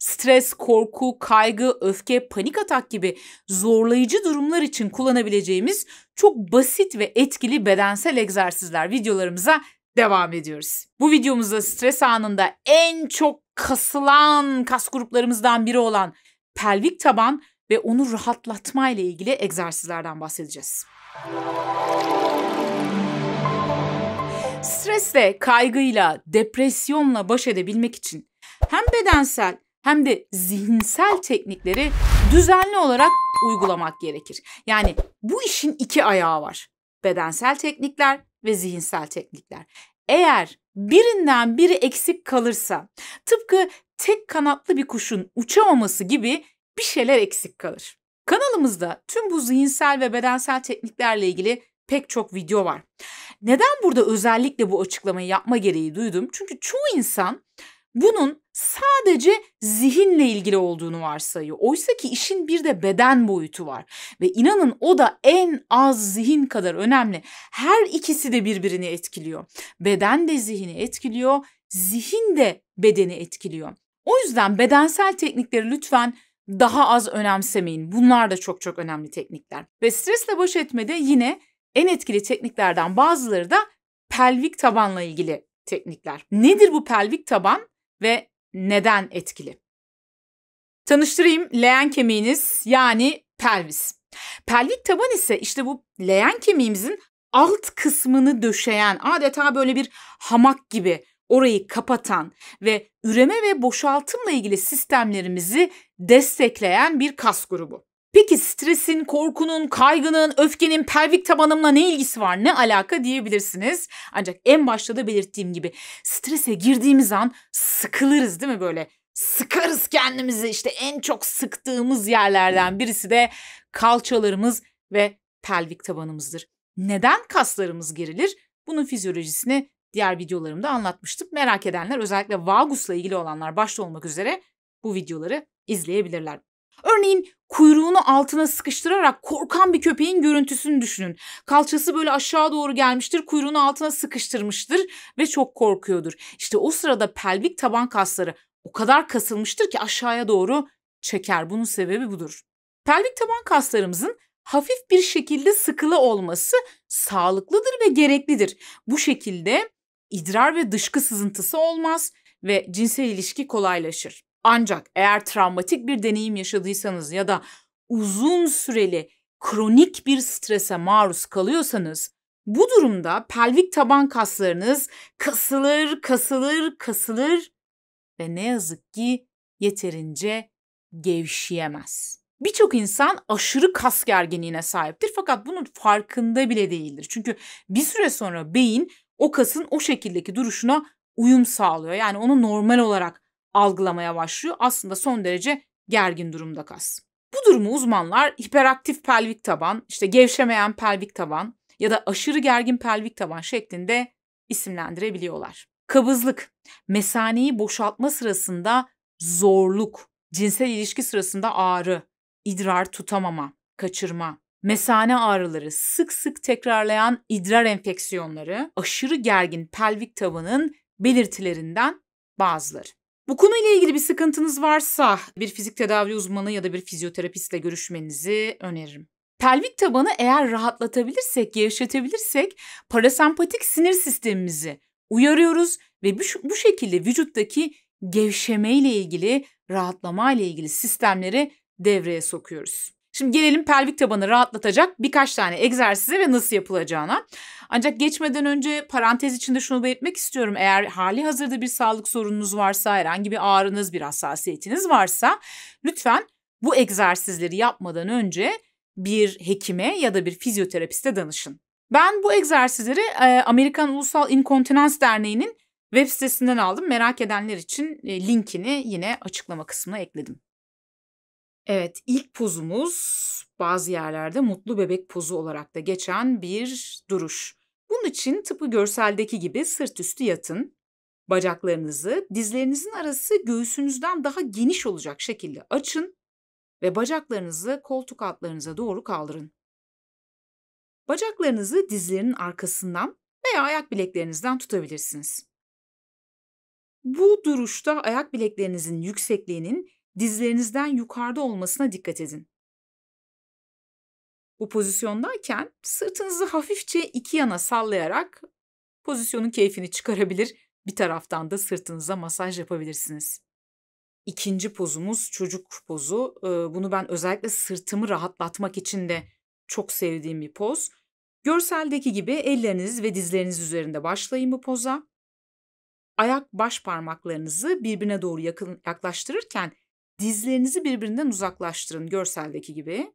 Stres, korku, kaygı, öfke, panik atak gibi zorlayıcı durumlar için kullanabileceğimiz çok basit ve etkili bedensel egzersizler videolarımıza devam ediyoruz. Bu videomuzda stres anında en çok kasılan kas gruplarımızdan biri olan pelvik taban ve onu rahatlatma ile ilgili egzersizlerden bahsedeceğiz. Stresle, kaygıyla, depresyonla baş edebilmek için hem bedensel hem de zihinsel teknikleri düzenli olarak uygulamak gerekir. Yani bu işin iki ayağı var. Bedensel teknikler ve zihinsel teknikler. Eğer birinden biri eksik kalırsa, tıpkı tek kanatlı bir kuşun uçamaması gibi bir şeyler eksik kalır. Kanalımızda tüm bu zihinsel ve bedensel tekniklerle ilgili pek çok video var. Neden burada özellikle bu açıklamayı yapma gereği duydum? Çünkü çoğu insan bunun sadece zihinle ilgili olduğunu varsayıyor. Oysa ki işin bir de beden boyutu var. Ve inanın o da en az zihin kadar önemli. Her ikisi de birbirini etkiliyor. Beden de zihni etkiliyor, zihin de bedeni etkiliyor. O yüzden bedensel teknikleri lütfen daha az önemsemeyin. Bunlar da çok çok önemli teknikler. Ve stresle baş etmede yine en etkili tekniklerden bazıları da pelvik tabanla ilgili teknikler. Nedir bu pelvik taban ve neden etkili? Tanıştırayım, leğen kemiğiniz yani pelvis. Pelvik taban ise işte bu leğen kemiğimizin alt kısmını döşeyen, adeta böyle bir hamak gibi orayı kapatan ve üreme ve boşaltımla ilgili sistemlerimizi destekleyen bir kas grubu. Peki stresin, korkunun, kaygının, öfkenin pelvik tabanımla ne ilgisi var, ne alaka diyebilirsiniz. Ancak en başta da belirttiğim gibi strese girdiğimiz an sıkılırız değil mi böyle? Sıkarız kendimizi, işte en çok sıktığımız yerlerden birisi de kalçalarımız ve pelvik tabanımızdır. Neden kaslarımız gerilir? Bunun fizyolojisini diğer videolarımda anlatmıştım. Merak edenler, özellikle vagusla ilgili olanlar başta olmak üzere bu videoları izleyebilirler. Örneğin kuyruğunu altına sıkıştırarak korkan bir köpeğin görüntüsünü düşünün. Kalçası böyle aşağı doğru gelmiştir, kuyruğunu altına sıkıştırmıştır ve çok korkuyordur. İşte o sırada pelvik taban kasları o kadar kasılmıştır ki aşağıya doğru çeker. Bunun sebebi budur. Pelvik taban kaslarımızın hafif bir şekilde sıkılı olması sağlıklıdır ve gereklidir. Bu şekilde idrar ve dışkı sızıntısı olmaz ve cinsel ilişki kolaylaşır. Ancak eğer travmatik bir deneyim yaşadıysanız ya da uzun süreli kronik bir strese maruz kalıyorsanız bu durumda pelvik taban kaslarınız kasılır ve ne yazık ki yeterince gevşeyemez. Birçok insan aşırı kas gerginliğine sahiptir fakat bunun farkında bile değildir. Çünkü bir süre sonra beyin o kasın o şekildeki duruşuna uyum sağlıyor. Yani onu normal olarak algılamaya başlıyor. Aslında son derece gergin durumda kas. Bu durumu uzmanlar hiperaktif pelvik taban, işte gevşemeyen pelvik taban ya da aşırı gergin pelvik taban şeklinde isimlendirebiliyorlar. Kabızlık, mesaneyi boşaltma sırasında zorluk, cinsel ilişki sırasında ağrı, idrar tutamama, kaçırma, mesane ağrıları, sık sık tekrarlayan idrar enfeksiyonları, aşırı gergin pelvik tabanın belirtilerinden bazıları. Bu konuyla ilgili bir sıkıntınız varsa bir fizik tedavi uzmanı ya da bir fizyoterapistle görüşmenizi öneririm. Pelvik tabanı eğer rahatlatabilirsek, gevşetebilirsek parasempatik sinir sistemimizi uyarıyoruz ve bu şekilde vücuttaki gevşeme ile ilgili, rahatlama ile ilgili sistemleri devreye sokuyoruz. Şimdi gelelim pelvik tabanı rahatlatacak birkaç tane egzersize ve nasıl yapılacağına. Ancak geçmeden önce parantez içinde şunu belirtmek istiyorum. Eğer hali hazırda bir sağlık sorununuz varsa, herhangi bir ağrınız, bir hassasiyetiniz varsa lütfen bu egzersizleri yapmadan önce bir hekime ya da bir fizyoterapiste danışın. Ben bu egzersizleri Amerikan Ulusal İnkontinans Derneği'nin web sitesinden aldım. Merak edenler için linkini yine açıklama kısmına ekledim. Evet, ilk pozumuz bazı yerlerde mutlu bebek pozu olarak da geçen bir duruş. Bunun için tıpkı görseldeki gibi sırt üstü yatın. Bacaklarınızı dizlerinizin arası göğsünüzden daha geniş olacak şekilde açın ve bacaklarınızı koltuk altlarınıza doğru kaldırın. Bacaklarınızı dizlerinin arkasından veya ayak bileklerinizden tutabilirsiniz. Bu duruşta ayak bileklerinizin yüksekliğinin dizlerinizden yukarıda olmasına dikkat edin. Bu pozisyondayken sırtınızı hafifçe iki yana sallayarak pozisyonun keyfini çıkarabilir, bir taraftan da sırtınıza masaj yapabilirsiniz. İkinci pozumuz çocuk pozu. Bunu ben özellikle sırtımı rahatlatmak için de çok sevdiğim bir poz. Görseldeki gibi elleriniz ve dizleriniz üzerinde başlayın bu poza. Ayak baş parmaklarınızı birbirine doğru yaklaştırırken dizlerinizi birbirinden uzaklaştırın görseldeki gibi.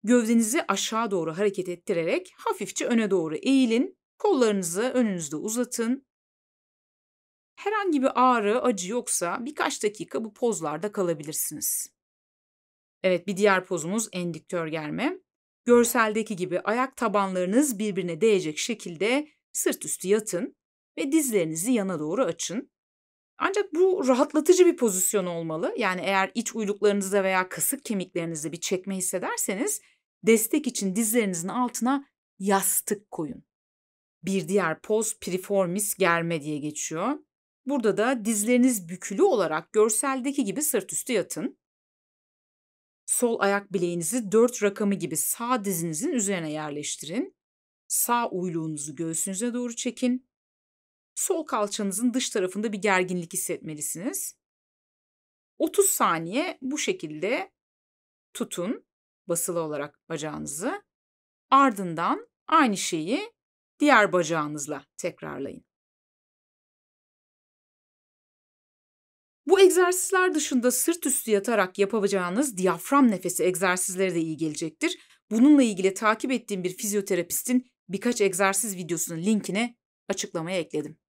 Gövdenizi aşağı doğru hareket ettirerek hafifçe öne doğru eğilin. Kollarınızı önünüzde uzatın. Herhangi bir ağrı, acı yoksa birkaç dakika bu pozlarda kalabilirsiniz. Evet, bir diğer pozumuz endiktör germe. Görseldeki gibi ayak tabanlarınız birbirine değecek şekilde sırt üstü yatın ve dizlerinizi yana doğru açın. Ancak bu rahatlatıcı bir pozisyon olmalı. Yani eğer iç uyluklarınızda veya kasık kemiklerinizde bir çekme hissederseniz destek için dizlerinizin altına yastık koyun. Bir diğer poz piriformis germe diye geçiyor. Burada da dizleriniz bükülü olarak görseldeki gibi sırt üstü yatın. Sol ayak bileğinizi 4 rakamı gibi sağ dizinizin üzerine yerleştirin. Sağ uyluğunuzu göğsünüze doğru çekin. Sol kalçanızın dış tarafında bir gerginlik hissetmelisiniz. 30 saniye bu şekilde tutun basılı olarak bacağınızı. Ardından aynı şeyi diğer bacağınızla tekrarlayın. Bu egzersizler dışında sırt üstü yatarak yapacağınız diyafram nefesi egzersizleri de iyi gelecektir. Bununla ilgili takip ettiğim bir fizyoterapistin birkaç egzersiz videosunun linkini açıklamaya ekledim.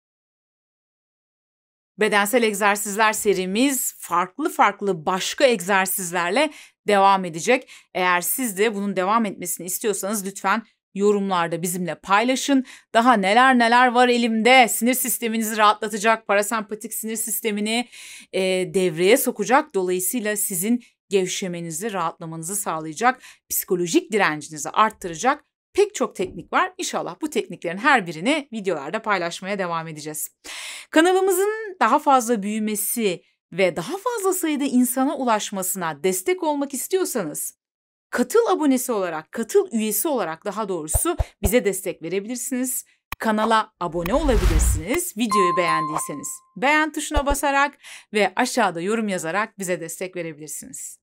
Bedensel egzersizler serimiz farklı başka egzersizlerle devam edecek. Eğer siz de bunun devam etmesini istiyorsanız lütfen yorumlarda bizimle paylaşın. Daha neler var elimde. Sinir sisteminizi rahatlatacak, parasempatik sinir sistemini devreye sokacak. Dolayısıyla sizin gevşemenizi, rahatlamanızı sağlayacak, psikolojik direncinizi arttıracak pek çok teknik var. İnşallah bu tekniklerin her birini videolarda paylaşmaya devam edeceğiz. Kanalımızın daha fazla büyümesi ve daha fazla sayıda insana ulaşmasına destek olmak istiyorsanız katıl abonesi olarak, katıl üyesi olarak daha doğrusu bize destek verebilirsiniz. Kanala abone olabilirsiniz. Videoyu beğendiyseniz beğen tuşuna basarak ve aşağıda yorum yazarak bize destek verebilirsiniz.